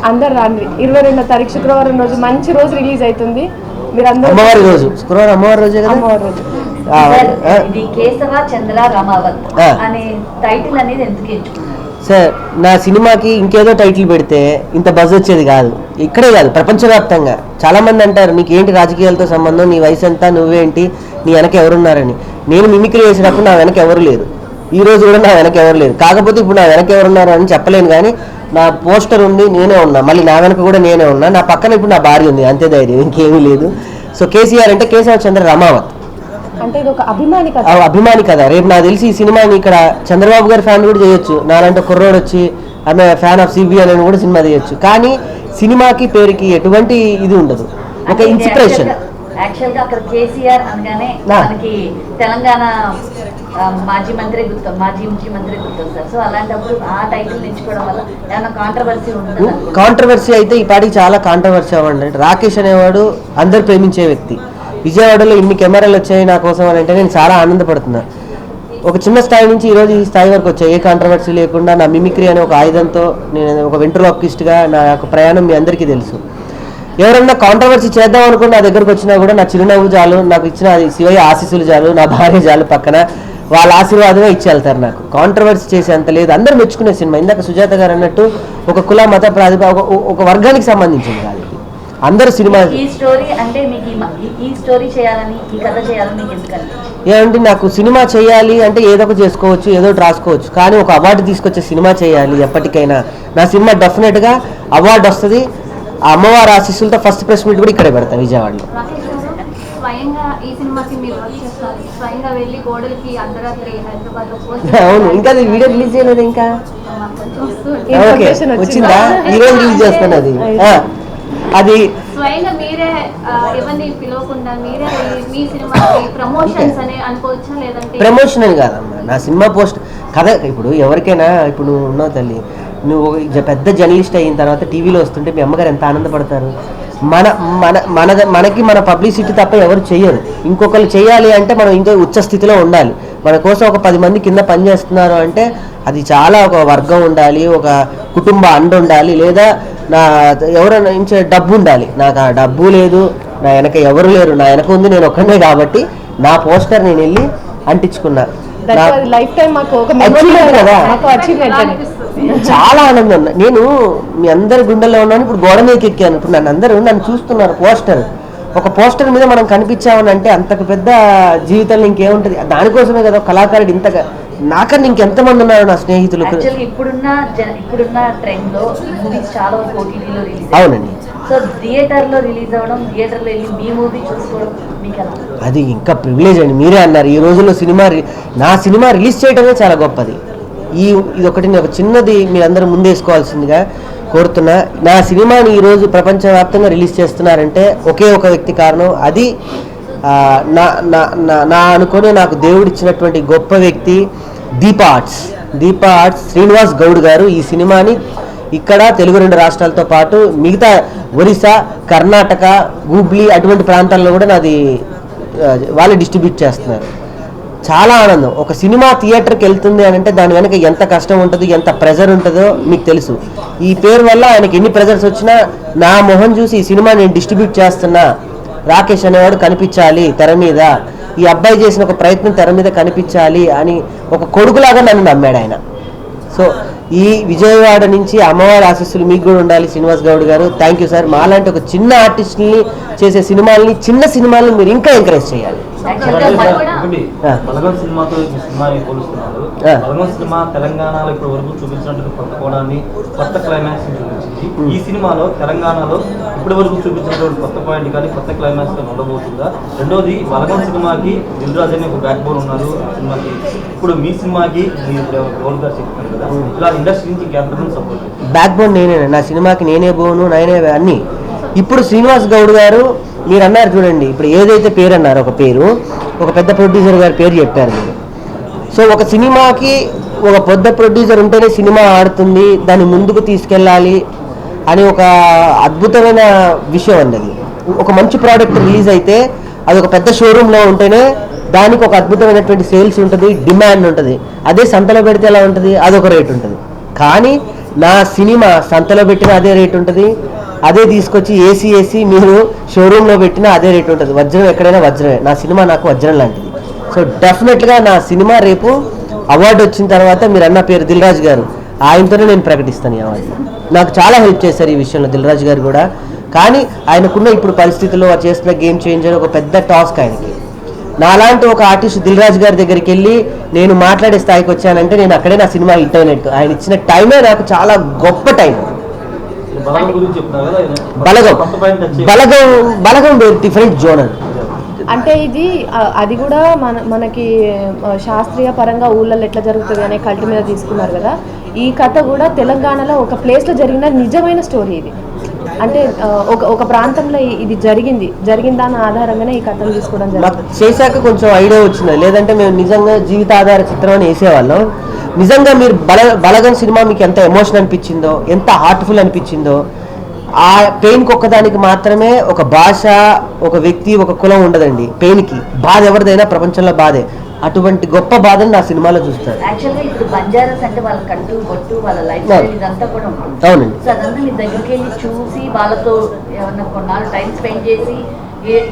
అందరు రండి. 22వ తారీఖు శుక్రవారం రోజు మంచి రోజు రిలీజ్ అవుతుంది. మీరు అందరూ అమ్మవారి రోజు, శుక్రవారం అమ్మవారి రోజు కదా. అమ్మవారి రోజు ఇది కేశవ చంద్ర రమావత్ అనే టైటిల్ అనేది ఎందుకు ఎంచుకున్నారు? సార్, నా సినిమాకి ఇంకేదో టైటిల్ పెడితే ఇంత బజ్ వచ్చేది కాదు. ఇక్కడే కాదు, ప్రపంచవ్యాప్తంగా చాలామంది అంటారు నీకు ఏంటి రాజకీయాలతో సంబంధం, నీ వయసు ఎంత, నువ్వేంటి, నీ వెనక ఎవరున్నారని. నేను మిమిక్రీ చేసినప్పుడు నా వెనక ఎవరు లేరు, ఈ రోజు కూడా నా వెనక ఎవరు లేరు. కాకపోతే ఇప్పుడు నా వెనక ఎవరున్నారు అని చెప్పలేను, కానీ నా పోస్టర్ ఉంది, నేనే ఉన్నా, మళ్ళీ నా వెనక కూడా నేనే ఉన్నా, నా పక్కన ఇప్పుడు నా భార్య ఉంది, అంతే ధైర్యం, ఇంకేమీ లేదు. సో కేసీఆర్ అంటే కేశవ చంద్ర రమావత్ అంటే ఇది ఒక అభిమాని కథ. అభిమాని కథ. రేపు నాకు తెలిసి ఈ సినిమాని ఇక్కడ చంద్రబాబు గారి ఫ్యాన్ కూడా చేయొచ్చు, నాలంటే కుర్రోడు వచ్చి ఆమె ఫ్యాన్ ఆఫ్ సిబిఎన్ అని కూడా సినిమా చేయొచ్చు. కానీ సినిమాకి పేరుకి ఎటువంటి ఇది ఉండదు, ఒక ఇన్స్పిరేషన్. యాక్చువల్గా అక్కడ కేసీఆర్ అనగానే మనకి తెలంగాణ మాజీ ముఖ్యమంత్రి గుర్తొస్తారు. సో అలాంటప్పుడు ఆ టైటిల్ ఎంచుకోవడం వల్ల ఏమైనా కాంట్రవర్సీ ఉంటుంది? కాంట్రవర్సీ అయితే ఈ పాటికి చాలా కాంట్రవర్సీ అవ్వండి. రాకేష్ అనేవాడు అందరు ప్రేమించే వ్యక్తి. విజయవాడలో ఇన్ని కెమెరాలు వచ్చాయి నా కోసం అని అంటే నేను చాలా ఆనందపడుతున్నా. ఒక చిన్న స్థాయి నుంచి ఈరోజు ఈ స్థాయి వరకు వచ్చాయి, ఏ కాంట్రవర్సీ లేకుండా. నా మిమిక్రీ అనే ఒక ఆయుధంతో నేను ఒక వెంట్రులాకిస్ట్గా నా యొక్క ప్రయాణం మీ అందరికీ తెలుసు. ఎవరన్నా కాంట్రవర్సీ చేద్దాం అనుకుని నా దగ్గరకు వచ్చినా కూడా నా చిరునవ్వు చాలు, నాకు ఇచ్చిన శివయ్య ఆశీస్సులు చాలు, నా భార్య చాలు, పక్కన వాళ్ళ ఆశీర్వాదమే ఇచ్చి వెళ్తారు. నాకు కాంట్రవర్సీ చేసే అంత లేదు. అందరూ మెచ్చుకునే సినిమా. ఇందాక సుజాత గారు అన్నట్టు ఒక కుల మత ఒక వర్గానికి సంబంధించింది కాదు, అందరూ సినిమా. ఈ స్టోరీ అంటే మీకు ఈ స్టోరీ చేయాలని, ఈ కథ చేయాలని మీకు ఎందుకంటే ఏమంటే నాకు సినిమా చేయాలి అంటే ఏదో ఒకటి చేసుకోవచ్చు, ఏదో ఒకటి రాసుకోవచ్చు, కానీ ఒక అవార్డు తీసుకొచ్చే సినిమా చేయాలి ఎప్పటికైనా. నా సినిమా డెఫినెట్గా అవార్డు వస్తుంది. ఆ అమ్మవారి ఆశీస్సులతో ఫస్ట్ ప్రెస్ మీట్ కూడా ఇక్కడే పెడతాను విజయవాడలో. స్వయంగా ఈ సినిమాకి మీరు వర్క్ చేస్తారు, స్వయంగా వెళ్ళి గోడలకి అర్ధరాత్రి హైదరాబాద్ లో అవును, ఇంకా అది వీడియో రిలీజ్ చేయలేదు ఇంకా. ఓకే, వచ్చిందా? ఈరోజు రిలీజ్ చేస్తాను అది. అది స్వయంగా మీరే ఎవరిని పిలవకుండా మీరే మీ సినిమాకి ప్రమోషన్స్ అని అనుకోవచ్చా, లేదంటే ప్రమోషన్ అని కాదమ్మా, నా సినిమా పోస్ట్ కథ. ఇప్పుడు ఎవరికైనా, ఇప్పుడు నువ్వు ఉన్నావు తల్లి, నువ్వు పెద్ద జర్నలిస్ట్ అయిన తర్వాత టీవీలో వస్తుంటే మీ అమ్మగారు ఎంత ఆనందపడతారు. మనకి మన పబ్లిసిటీ తప్ప ఎవరు చెయ్యరు. ఇంకొకరు చేయాలి అంటే మనం ఇంకా ఉచ్చ స్థితిలో ఉండాలి. మన కోసం ఒక 10 మంది కింద పనిచేస్తున్నారు అంటే అది చాలా ఒక వర్గం ఉండాలి, ఒక కుటుంబ అండ ఉండాలి, లేదా నా ఎవరైనా ఇంచే డబ్బు ఉండాలి. నాకు ఆ డబ్బు లేదు, నా వెనక ఎవరు లేరు, నా వెనక ఉంది నేను ఒక్కనే. కాబట్టి నా పోస్టర్ నేను వెళ్ళి అంటించుకున్నా. చాలా ఆనందం. నేను మీ అందరి గుండెల్లో ఉన్నాను, ఇప్పుడు గోడ మీదకి ఎక్కాను. ఇప్పుడు నన్ను చూస్తున్నారు. ఒక పోస్టర్ మీద మనం కనిపించామని అంటే అంతకు పెద్ద జీవితంలో ఇంకేముంటుంది. దానికోసమే కదా కళాకారుడు ఇంతగా. నాకన్నా ఇంకెంతమంది ఉన్నారు నా స్నేహితులు. ఇప్పుడున్న ట్రెండ్ లో మూవీస్ చాలా వరకు ఓటీటీలో రిలీజ్. అవునండి. సో థియేటర్లో రిలీజ్ అవ్వడం, థియేటర్లో వెళ్ళి మీ మూవీ చూసుకోవడం మీకు ఎలా? అది ఇంకా ప్రివిలేజ్ అండి. మీరే అన్నారు ఈ రోజుల్లో నా సినిమా రిలీజ్ చేయడమే చాలా గొప్పది. ఇది ఒకటి ఒక చిన్నది మీరందరూ ముందేసుకోవాల్సిందిగా కోరుతున్నా. నా సినిమాని ఈరోజు ప్రపంచవ్యాప్తంగా రిలీజ్ చేస్తున్నారంటే ఒకే ఒక వ్యక్తి కారణం. అది నా అనుకునే నాకు దేవుడిచ్చినటువంటి గొప్ప వ్యక్తి దీపా ఆర్ట్స్ శ్రీనివాస్ గౌడ్ గారు ఈ సినిమాని ఇక్కడ తెలుగు 2 రాష్ట్రాలతో పాటు మిగతా ఒరిస్సా, కర్ణాటక, హుబ్లీ అటువంటి ప్రాంతాల్లో కూడా వాళ్ళు డిస్ట్రిబ్యూట్ చేస్తున్నారు. చాలా ఆనందం. ఒక సినిమా థియేటర్కి వెళ్తుంది అని అంటే దాని వెనక ఎంత కష్టం ఉంటుంది, ఎంత ప్రెజర్ ఉంటుందో మీకు తెలుసు. ఈ పేరు వల్ల ఆయనకి ఎన్ని ప్రెజర్స్ వచ్చినా నా మొహం చూసి ఈ సినిమా నేను డిస్ట్రిబ్యూట్ చేస్తున్నా, రాకేష్ అనేవాడు కనిపించాలి తెర మీద, ఈ అబ్బాయి చేసిన ఒక ప్రయత్నం తెర మీద కనిపించాలి అని ఒక కొడుకులాగా నన్ను నమ్మాడు ఆయన. సో ఈ విజయవాడ నుంచి అమ్మవారి ఆశీస్సులు మీకు కూడా ఉండాలి శ్రీనివాస్ గౌడ్ గారు. Thank you sir. మాలాంటి ఒక చిన్న ఆర్టిస్ట్ని చేసే చిన్న సినిమాల్ని మీరు ఇంకా ఎంకరేజ్ చేయాలి. బలగం సినిమాతో ఈ సినిమాని పోలుస్తున్నారు. బలగం సినిమా తెలంగాణలో ఇప్పటి వరకు చూపించినట్టు కొత్త కోణాన్ని, కొత్త క్లైమాక్స్ చూపించింది. ఈ సినిమాలో తెలంగాణలో ఇప్పటి వరకు చూపించినటువంటి కొత్త పాయింట్ కానీ కొత్త క్లైమాక్స్ కానీ ఉండబోతుందా? రెండోది, బలగం సినిమాకి దిల్ రాజు అనే ఒక బ్యాక్ బోన్ ఉన్నారు సినిమాకి. ఇప్పుడు మీ సినిమాకి మీరు గౌడ్ గారు చెప్తున్నారు కదా, ఇలా ఇండస్ట్రీ నుంచి ఎంతమంది సపోర్ట్? బ్యాక్ బోన్ నేనే. నా సినిమాకి నేనే బోను, నేనే అన్నీ. ఇప్పుడు శ్రీనివాస్ గౌడ్ గారు మీరు అన్నారు చూడండి, ఇప్పుడు ఏదైతే పేరు అన్నారు, ఒక పేరు, ఒక పెద్ద ప్రొడ్యూసర్ గారి పేరు చెప్పారు మీరు. సో ఒక సినిమాకి ఒక పెద్ద ప్రొడ్యూసర్ ఉంటేనే సినిమా ఆడుతుంది, దాన్ని ముందుకు తీసుకెళ్ళాలి అని ఒక అద్భుతమైన విషయం అండి. అది ఒక మంచి ప్రోడక్ట్ రిలీజ్ అయితే అది ఒక పెద్ద షోరూంలో ఉంటేనే దానికి ఒక అద్భుతమైనటువంటి సేల్స్ ఉంటుంది, డిమాండ్ ఉంటుంది. అదే సంతలో పెడితే ఎలా ఉంటుంది, అదొక రేట్ ఉంటుంది. కానీ నా సినిమా సంతలో పెట్టిన అదే రేట్ ఉంటుంది, అదే తీసుకొచ్చి ఏసీ మీరు షోరూంలో పెట్టినా అదే రేట్ ఉంటుంది. వజ్రం ఎక్కడైనా వజ్రమే. నా సినిమా నాకు వజ్రం లాంటిది. సో డెఫినెట్గా నా సినిమా రేపు అవార్డు వచ్చిన తర్వాత మీరు అన్న పేరు దిల్ రాజు గారు, ఆయనతోనే నేను ప్రకటిస్తాను ఈ అవార్డు. నాకు చాలా హెల్ప్ చేశారు ఈ విషయంలో దిల్ రాజు గారు కూడా. కానీ ఆయనకున్న ఇప్పుడు పరిస్థితుల్లో చేస్తున్న గేమ్ చేంజర్ ఒక పెద్ద టాస్క్ ఆయనకి. నాలాంటి ఒక ఆర్టిస్ట్ దిల్ రాజు గారి దగ్గరికి వెళ్ళి నేను మాట్లాడే స్థాయికి వచ్చానంటే నేను అక్కడే నా సినిమా హిట్ అయినట్టు. ఆయన ఇచ్చిన టైమే నాకు చాలా గొప్ప టైం. బలగం డిఫరెంట్ జోనర్. అంటే ఇది అది కూడా మనకి శాస్త్రీయ పరంగా ఊళ్ళల్లో ఎట్లా జరుగుతుంది అనే కల్ట్ మీద తీసుకున్నారు కదా. ఈ కథ కూడా తెలంగాణలో ఒక ప్లేస్లో జరిగిన నిజమైన స్టోరీ ఇది. అంటే ఒక ప్రాంతంలో ఇది జరిగిన దాని ఆధారంగానే ఈ కథను తీసుకోవడం జరిగింది. చేశాక కొంచెం ఐడియా వచ్చింది, లేదంటే మేము నిజంగా జీవితాధార చిత్రం అని వేసేవాళ్ళం. నిజంగా మీరు బలగం సినిమా మీకు ఎంత ఎమోషన్ అనిపించిందో, ఎంత హార్ట్ఫుల్ అనిపించిందో, ఆ పెయిన్కి ఒక్కదానికి మాత్రమే ఒక భాష, ఒక వ్యక్తి, ఒక కులం ఉండదండి. పెయిన్కి బాధ ఎవరిదైనా ప్రపంచంలో బాధే. అటువంటి గొప్ప బాధను నా సినిమాలో చూస్తారు. యాక్చువల్గా ఇప్పుడు బంజారాస్ అంటే వాళ్ళ కట్టు బొట్టు, వాళ్ళ లైఫ్ స్టైల్ ఇదంతా కూడా ఉంటుంది. అవునండి. సో అదంతా మీ దగ్గరికి వెళ్ళి చూసి వాళ్ళతో ఏమన్నా కొన్నాళ్ళు టైం స్పెండ్ చేసి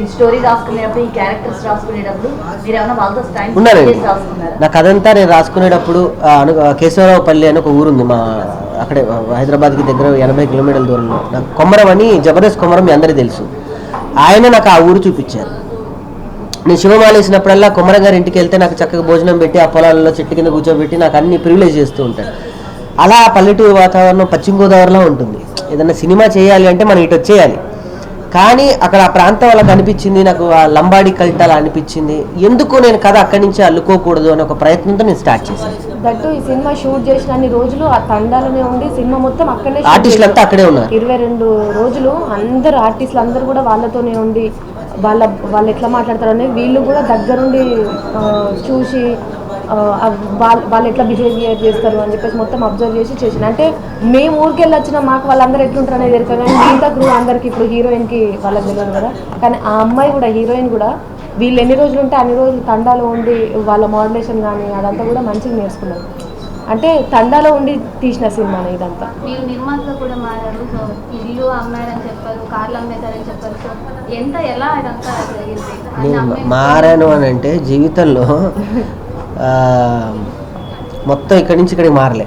ఈ స్టోరీ రాసుకునేటప్పుడు, ఈ క్యారెక్టర్స్ రాసుకునేటప్పుడు మీరు ఏమన్నా వాళ్ళతో టైం స్పెండ్ చేసి రాసుకున్నారా? నాకు అదంతా నేను రాసుకునేటప్పుడు కేశవరావుపల్లి అని ఒక ఊరుంది మా అక్కడే హైదరాబాద్కి దగ్గర 80 కిలోమీటర్ల దూరంలో. నాకు కొమరం అని, జబర్దస్త్ కొమరం మీ అందరికీ తెలుసు. ఆయన నాకు ఆ ఊరు చూపించారు. నేను శివమాల వేసినప్పుడల్లా కొమరం గారి ఇంటికి వెళ్తే నాకు చక్కగా భోజనం పెట్టి ఆ పొలాలలో చెట్టు కింద కూర్చోబెట్టి నాకు అన్ని ప్రివిలేజ్ చేస్తూ ఉంటాడు. అలా పల్లెటూరు వాతావరణం పశ్చిమ గోదావరిలో ఉంటుంది. ఏదైనా సినిమా చేయాలి అంటే మనం ఇటు వచ్చేయాలి. కానీ అక్కడ ఆ ప్రాంతం వాళ్ళకి అనిపించింది, నాకు ఆ లంబాడి కల్ట్ అలా అనిపించింది. ఎందుకు నేను కథ అక్కడి నుంచి అల్లుకోకూడదు అనే ఒక ప్రయత్నంతో నేను స్టార్ట్ చేశాను. దట్టు ఈ సినిమా షూట్ చేసిన అన్ని రోజులు ఆ తండాలనే ఉండి సినిమా మొత్తం అక్కడే ఆర్టిస్టులు అంతా అక్కడే ఉన్నారు. 22 రోజులు అందరు ఆర్టిస్టులు అందరూ కూడా వాళ్ళతోనే ఉండి వాళ్ళు ఎట్లా మాట్లాడతారు అనేది వీళ్ళు కూడా దగ్గరుండి చూసి వాళ్ళు ఎట్లా బిహేవియర్ చేస్తారు అని చెప్పేసి మొత్తం అబ్జర్వ్ చేసి చేసిన. అంటే మేము ఊరికి వెళ్ళి వచ్చిన మాకు వాళ్ళందరూ ఎట్లుంటారు అనేది తెలియదు, కానీ మిగతా క్రూ అందరికి ఇప్పుడు హీరోయిన్కి వాళ్ళకి తెలియదు కదా. కానీ ఆ అమ్మాయి కూడా హీరోయిన్ కూడా వీళ్ళు ఎన్ని రోజులు ఉంటే అన్ని రోజులు తండాలో ఉండి వాళ్ళ మోడలేషన్ కానీ అదంతా కూడా మంచిగా నేర్చుకున్నారు. అంటే తండాలో ఉండి తీసిన సినిమా ఇదంతా. మీరు నిర్మాతగా కూడా మారారు. సో ఇల్లు అమ్మారని చెప్పారు, కార్లు అమ్మేశారని చెప్పారు. సో ఎలా ఇదంతా జరిగింది? నేను మారాను అని అంటే జీవితంలో మొత్తం ఇక్కడి నుంచి ఇక్కడికి మారలే.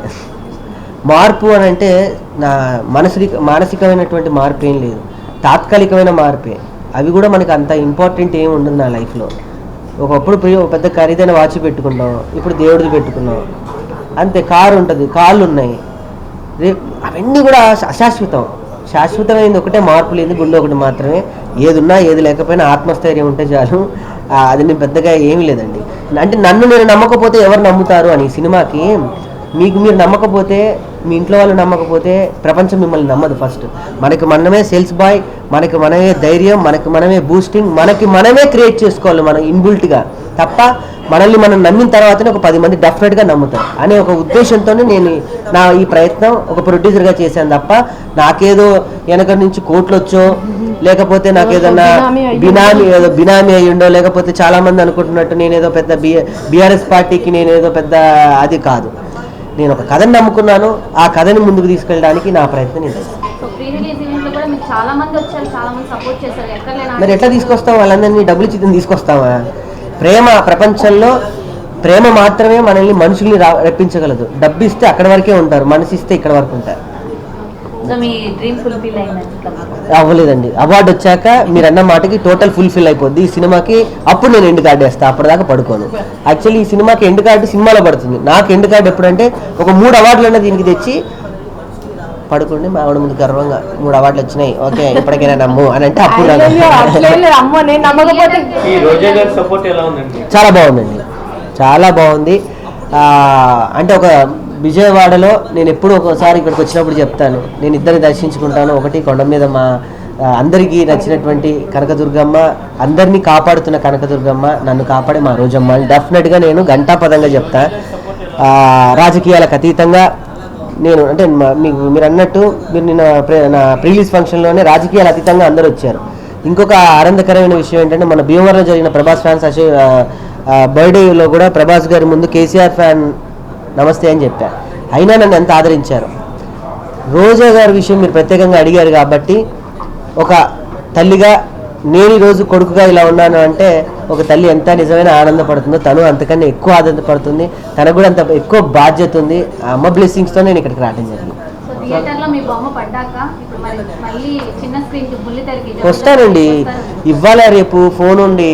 మార్పు అని అంటే నా మానసికమైనటువంటి మార్పు ఏం లేదు, తాత్కాలికమైన మార్పే. అవి కూడా మనకి అంత ఇంపార్టెంట్ ఏమి ఉండదు నా లైఫ్లో. ఒకప్పుడు పోయి ఒక పెద్ద ఖరీదైన వాచ్ పెట్టుకున్నాం, ఇప్పుడు దేవుడిది పెట్టుకున్నాం అంతే. కారు ఉంటుంది, కాళ్ళు ఉన్నాయి, రేపు అవన్నీ కూడా అశాశ్వతం. శాశ్వతమైనది ఒకటే, మార్పు లేని గుండె ఒకటి మాత్రమే. ఏది ఉన్నా ఏది లేకపోయినా ఆత్మస్థైర్యం ఉంటే చాలు. అది నేను పెద్దగా ఏమీ లేదండి. అంటే నన్ను నేను నమ్మకపోతే ఎవరు నమ్ముతారు అని సినిమాకి. మీకు మీరు నమ్మకపోతే, మీ ఇంట్లో వాళ్ళు నమ్మకపోతే ప్రపంచం మిమ్మల్ని నమ్మదు. ఫస్ట్ మనకి మనమే సేల్స్ బాయ్, మనకి మనమే ధైర్యం, మనకి మనమే బూస్టింగ్, మనకి మనమే క్రియేట్ చేసుకోవాలి మనం ఇన్బుల్ట్గా. తప్ప మనల్ని మనం నమ్మిన తర్వాతనే ఒక 10 మంది డెఫినెట్గా నమ్ముతారు అనే ఒక ఉద్దేశంతోనే నేను ఈ ప్రయత్నం ఒక ప్రొడ్యూసర్గా చేశాను. తప్ప నాకేదో వెనక నుంచి కోట్లు వచ్చో, లేకపోతే నాకేదన్నా బినామీ అయ్యుండో, లేకపోతే చాలామంది అనుకుంటున్నట్టు నేనేదో పెద్ద బీఆర్ఎస్ పార్టీకి నేనేదో పెద్ద అది కాదు. నేను ఒక కథని నమ్ముకున్నాను, ఆ కథని ముందుకు తీసుకెళ్ళడానికి నా ప్రయత్నం నేను. మరి ఎట్లా తీసుకొస్తాం? వాళ్ళందరినీ డబ్బులు ఇచ్చి తీసుకొస్తామా? ప్రేమ, ప్రపంచంలో ప్రేమ మాత్రమే మనల్ని మనుషుల్ని రప్పించగలదు. డబ్బు ఇస్తే అక్కడి వరకే ఉంటారు, మనసు ఇస్తే ఇక్కడ వరకు ఉంటారు. అవ్వలేదండి. అవార్డు వచ్చాక మీరు అన్న మాటకి టోటల్ ఫుల్ఫిల్ అయిపోద్ది ఈ సినిమాకి. అప్పుడు నేను ఎండ్ కార్డు వేస్తాను, అప్పటిదాకా పడుకోను. యాక్చువల్లీ ఈ సినిమాకి ఎండ్ కార్డు సినిమాలో పడుతుంది. నాకు ఎండ్ కార్డు ఎప్పుడంటే ఒక 3 అవార్డులన్నా దీనికి తెచ్చి పడుకోండి, మా ఆవిడ ముందు గర్వంగా 3 అవార్డులు వచ్చినాయి, ఓకే ఇప్పటికైనా నమ్ము అని అంటే అప్పుడు చాలా బాగుందండి, చాలా బాగుంది. అంటే ఒక విజయవాడలో నేను ఎప్పుడు ఒకసారి ఇక్కడికి వచ్చినప్పుడు చెప్తాను, నేను ఇద్దరిని దర్శించుకుంటాను. ఒకటి కొండ మీద మా అందరికీ నచ్చినటువంటి కనకదుర్గమ్మ, అందరినీ కాపాడుతున్న కనకదుర్గమ్మ, నన్ను కాపాడే మా రోజమ్మ అని డెఫినెట్గా నేను ఘంటాపదంగా చెప్తా. రాజకీయాలకు అతీతంగా నేను అంటే మీరు అన్నట్టు మీరు నిన్న నా ప్రీలీజ్ ఫంక్షన్లోనే రాజకీయాలు అతీతంగా అందరూ వచ్చారు. ఇంకొక ఆనందకరమైన విషయం ఏంటంటే మన భీమవరంలో జరిగిన ప్రభాస్ ఫ్యాన్స్ బర్త్డేలో కూడా ప్రభాస్ గారి ముందు కేసీఆర్ ఫ్యాన్ నమస్తే అని చెప్పారు. అయినా నన్ను ఎంత ఆదరించారు. రోజా గారి విషయం మీరు ప్రత్యేకంగా అడిగారు కాబట్టి, ఒక తల్లిగా నేను ఈరోజు కొడుకుగా ఇలా ఉన్నాను అంటే ఒక తల్లి ఎంత నిజమైన ఆనందపడుతుందో తను అంతకన్నా ఎక్కువ ఆనందపడుతుంది. తనకు కూడా అంత ఎక్కువ బాధ్యత ఉంది. ఆ అమ్మ బ్లెస్సింగ్స్తో నేను ఇక్కడికి రావడం జరిగింది. వస్తానండి, ఇవాళ రేపు ఫోన్ ఉండి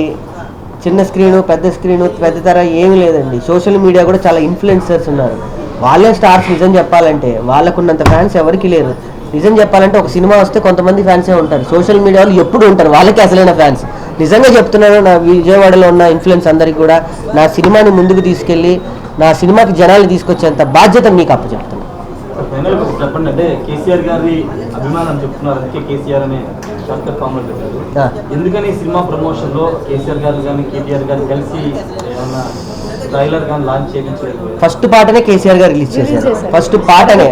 చిన్న స్క్రీను పెద్ద స్క్రీను పెద్ద తర ఏమీ లేదండి. సోషల్ మీడియా కూడా చాలా ఇన్ఫ్లుయెన్సర్స్ ఉన్నారు, వాళ్ళే స్టార్స్. నిజం చెప్పాలంటే వాళ్ళకున్నంత ఫ్యాన్స్ ఎవరికి లేరు. నిజం చెప్పాలంటే ఒక సినిమా వస్తే కొంతమంది ఫ్యాన్సే ఉంటారు, సోషల్ మీడియాలో ఎప్పుడు ఉంటారు, వాళ్ళకి అసలైన ఫ్యాన్స్. నిజంగా చెప్తున్నాను, నా విజయవాడలో ఉన్న ఇన్ఫ్లుయెన్స్ అందరికీ కూడా నా సినిమాని ముందుకు తీసుకెళ్ళి నా సినిమాకి జనాలు తీసుకొచ్చేంత బాధ్యత మీకు అప్పచెప్తున్నాను. చెప్పండి, అంటే కేసీఆర్ గారి అభిమానం చెప్తున్నారు, అందుకే కేసీఆర్ అనే షార్ట్కట్ కామెంట్ పెట్టారు. ఎందుకని సినిమా ప్రమోషన్ లో కేసీఆర్ గారు కానీ కేటీఆర్ గారు కలిసి ఏమన్నా ట్రైలర్ కానీ లాంచ్ చేయించలేదు? ఫస్ట్ పాటనే కేసీఆర్ గారు రిలీజ్ చేశారు. ఫస్ట్ పాటనే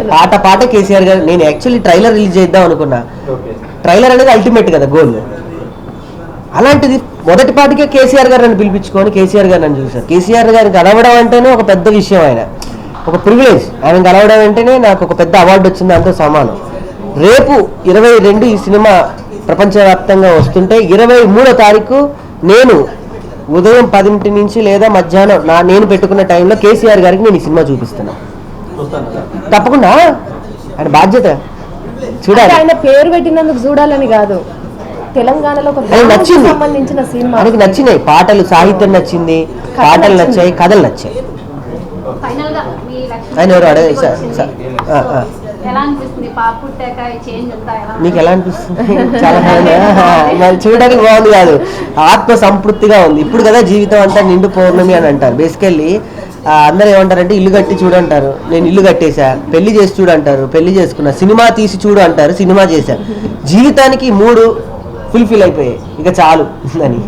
పాట కేసీఆర్ గారు. నేను యాక్చువల్లీ ట్రైలర్ రిలీజ్ చేద్దాం అనుకున్నా. ట్రైలర్ అనేది అల్టిమేట్ కదా గోల్. అలాంటిది మొదటి పాటికే కేసీఆర్ గారు నన్ను పిలిపించుకొని కేసీఆర్ గారు నన్ను చూశారు. కేసీఆర్ గారిని కలవడం అంటేనే ఒక పెద్ద విషయం, ఆయన ఒక ప్రివిలేజ్. ఆయన కలవడం అంటేనే నాకు ఒక పెద్ద అవార్డు వచ్చింది, దాంతో సమానం. రేపు 22 ఈ సినిమా ప్రపంచవ్యాప్తంగా వస్తుంటే 23వ తారీఖు నేను ఉదయం 10 నుంచి లేదా మధ్యాహ్నం నేను పెట్టుకున్న టైంలో కేసీఆర్ గారికి నేను ఈ సినిమా చూపిస్తున్నాను. తప్పకుండా ఆయన బాధ్యత చూడాలి. ఆయన పేరు పెట్టినందుకు చూడాలని కాదు, తెలంగాణలో సంబంధించిన సినిమా ఆయనకి నచ్చినాయి పాటలు, సాహిత్యం నచ్చింది, పాటలు నచ్చాయి, కథలు నచ్చాయి. ఫైనల్ గా మీ లక్ష్యం ఆయన ఎవరు అడగ ఎలా అనిపిస్తుంది పాప పుట్టాక ఈ చేంజ్ అంతా ఎలా మీకు ఎలా అనిపిస్తుంది? చాలా మరి చూడడానికి బాగుంది కాదు, ఆత్మ సంతృప్తిగా ఉంది. ఇప్పుడు కదా జీవితం అంతా నిండు పౌర్ణమి అని అంటారు. బేసికల్లీ అందరూ ఏమంటారంటే ఇల్లు కట్టి చూడంటారు, నేను ఇల్లు కట్టేశా. పెళ్లి చేసి చూడంటారు, పెళ్లి చేసుకున్నా. సినిమా తీసి చూడు అంటారు, సినిమా చేశా. జీవితానికి 3 ఫుల్ఫిల్ అయిపోయాయి, ఇక చాలు అని.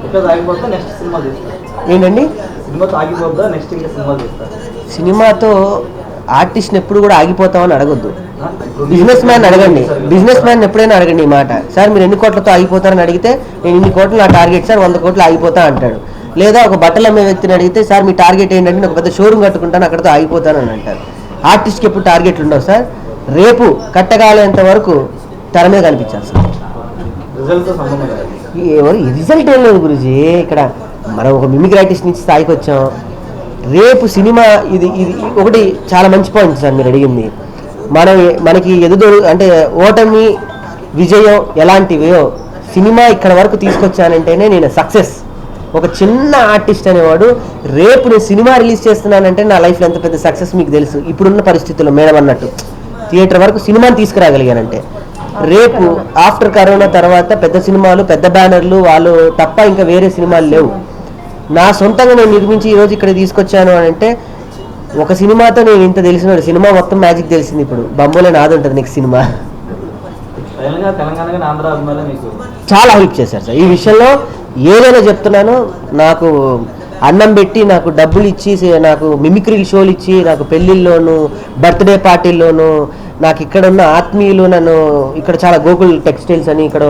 ఇక్కడ ఆగిపోతే నెక్స్ట్ సినిమా చేస్తారు ఏంటండి? సినిమాతో ఆగిపోద్దా నెక్స్ట్ ఇంకా సినిమా చేస్తారు? సినిమాతో ఆర్టిస్ట్ని ఎప్పుడు కూడా ఆగిపోతామని అడగొద్దు. బిజినెస్ మ్యాన్ అడగండి, బిజినెస్ మ్యాన్ ఎప్పుడైనా అడగండి ఈ మాట. సార్ మీరు ఎన్ని కోట్లతో ఆగిపోతారని అడిగితే నేను ఇన్ని కోట్లు నా టార్గెట్ సార్, 100 కోట్లు ఆగిపోతా అంటాడు. లేదా ఒక బట్టలు అమ్మే వ్యక్తిని అడిగితే సార్ మీ టార్గెట్ ఏంటంటే నేను ఒక పెద్ద షోరూమ్ కట్టుకుంటాను అక్కడితో ఆగిపోతానని అంటారు. ఆర్టిస్ట్కి ఎప్పుడు టార్గెట్లు ఉండవు సార్. రేపు కట్టగాలేంత వరకు తెర మీద కనిపించాలి సార్. రిజల్ట్తో సంబంధం లేదు. ఎవరు రిజల్ట్ ఏం లేదు గురుజీ. ఇక్కడ మనం ఒక మిమిక్రీ ఆర్టిస్ట్ నుంచి స్థాయికి వచ్చాం. రేపు సినిమా ఇది ఇది ఒకటి చాలా మంచి పాయింట్ సార్ మీరు అడిగింది. మనకి అంటే ఓటమి విజయం ఎలాంటివో సినిమా ఇక్కడ వరకు తీసుకొచ్చానంటేనే నేను సక్సెస్. ఒక చిన్న ఆర్టిస్ట్ అనేవాడు రేపు నేను సినిమా రిలీజ్ చేస్తున్నానంటే నా లైఫ్లో ఎంత పెద్ద సక్సెస్ మీకు తెలుసు. ఇప్పుడున్న పరిస్థితుల్లో మేడం అన్నట్టు థియేటర్ వరకు సినిమాని తీసుకురాగలిగానంటే, రేపు ఆఫ్టర్ కరోనా తర్వాత పెద్ద సినిమాలు పెద్ద బ్యానర్లు వాళ్ళు తప్ప ఇంకా వేరే సినిమాలు లేవు. నా సొంతంగా నేను నిర్మించి ఈరోజు ఇక్కడ తీసుకొచ్చాను అని అంటే ఒక సినిమాతో నేను ఇంత తెలిసినాడు. సినిమా మొత్తం మ్యాజిక్ తెలిసింది. ఇప్పుడు బొమ్మలే నాది ఉంటుంది నెక్స్ట్ సినిమా. తెలంగాణ ఆంధ్ర అభిమానులు మీకు చాలా హెల్ప్ చేశారు సార్ ఈ విషయంలో. ఏదైనా చెప్తున్నాను, నాకు అన్నం పెట్టి నాకు డబ్బులు ఇచ్చి నాకు మిమిక్రీ షోలు ఇచ్చి నాకు పెళ్ళిళ్ళలోను బర్త్డే పార్టీల్లోను నాకు ఇక్కడ ఉన్న ఆత్మీయులు నన్ను ఇక్కడ చాలా గోకుల్ టెక్స్టైల్స్ అని ఇక్కడ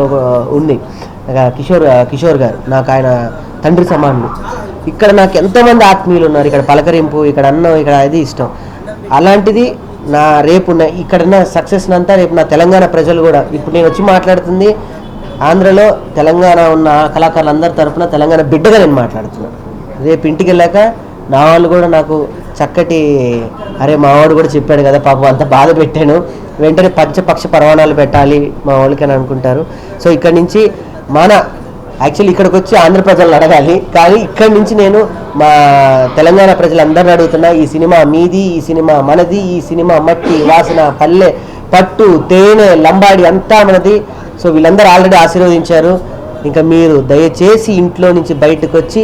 ఉంది కిషోర్ గారు, నాకు ఆయన తండ్రి సమానులు. ఇక్కడ నాకు ఎంతోమంది ఆత్మీయులు ఉన్నారు. ఇక్కడ పలకరింపు, ఇక్కడ అన్నం, ఇక్కడ అది ఇష్టం. అలాంటిది నా రేపు ఇక్కడున్న సక్సెస్ అంతా రేపు నా తెలంగాణ ప్రజలు కూడా, ఇప్పుడు నేను వచ్చి మాట్లాడుతుంది ఆంధ్రలో తెలంగాణ ఉన్న కళాకారులందరి తరఫున తెలంగాణ బిడ్డగా నేను మాట్లాడుతున్నాను. రేపు ఇంటికి వెళ్ళాక నా వాళ్ళు కూడా నాకు చక్కటి అరే మావాడు కూడా చెప్పాడు కదా పాపం అంత బాధ పెట్టాను, వెంటనే పంచపక్ష పరవాణాలు పెట్టాలి మా వాళ్ళకి అని అనుకుంటారు. సో ఇక్కడి నుంచి యాక్చువల్లీ ఇక్కడికి వచ్చి ఆంధ్ర ప్రజలను అడగాలి, కానీ ఇక్కడి నుంచి నేను మా తెలంగాణ ప్రజలందరిని అడుగుతున్నా, ఈ సినిమా మీది, ఈ సినిమా మనది, ఈ సినిమా మట్టి వాసన పల్లె పట్టు తేనె లంబాడి అంతా మనది. సో వీళ్ళందరూ ఆల్రెడీ ఆశీర్వదించారు. ఇంకా మీరు దయచేసి ఇంట్లో నుంచి బయటకు వచ్చి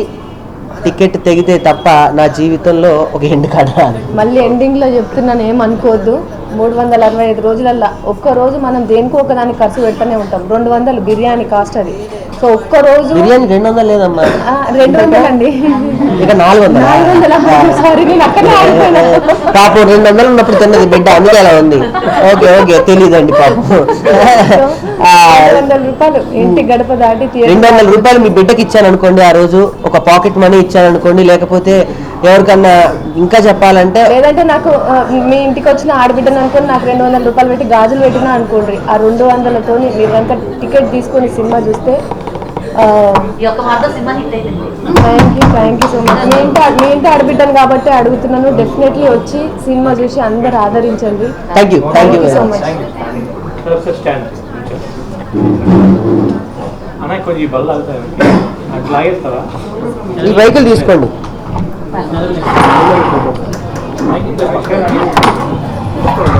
టికెట్ తెగితే తప్ప నా జీవితంలో ఒక ఎండ్ కార్డు రాదు. మళ్ళీ ఎండింగ్లో చెప్తున్నాను, ఏమనుకోవద్దు. 365 రోజులల్లో ఒక్కరోజు మనం దేనికో ఒకదానికి ఖర్చు పెడతానే ఉంటాం. 200 బిర్యానీ కాస్ట్ అది. సో ఒక్కరోజు బిర్యానీ 200 లేదమ్మా, 200 అండి, ఇక 400. సారీ నేను అక్కడే ఆగిపోయినా. పాపం 200 ఉన్నప్పుడు తిన్నది బిడ్డ, అందుకే అలా ఉంది. ఓకే తెలియదండి పాపం. 200 రూపాయలు ఇంటి గడప దాటి 200 రూపాయలు మీ బిడ్డకి ఇచ్చాను అనుకోండి, ఆ రోజు ఒక పాకెట్ మనీ ఇచ్చాను అనుకోండి, లేకపోతే ఎవరికన్నా ఇంకా చెప్పాలంటే లేదంటే నాకు మీ ఇంటికి వచ్చిన ఆడబిడ్డను అనుకోని నాకు 200 రూపాయలు పెట్టి గాజులు పెట్టినా అనుకోండి, ఆ 200తో మీరు కనుక టికెట్ తీసుకొని సినిమా చూస్తే థ్యాంక్ యూ సో మచ్. మీ ఇంటి ఆడబిడ్డను కాబట్టి అడుగుతున్నాను, డెఫినెట్లీ వచ్చి సినిమా చూసి అందరు ఆదరించండి. Thank you so much. ఈ వెహికల్ తీసుకోండి.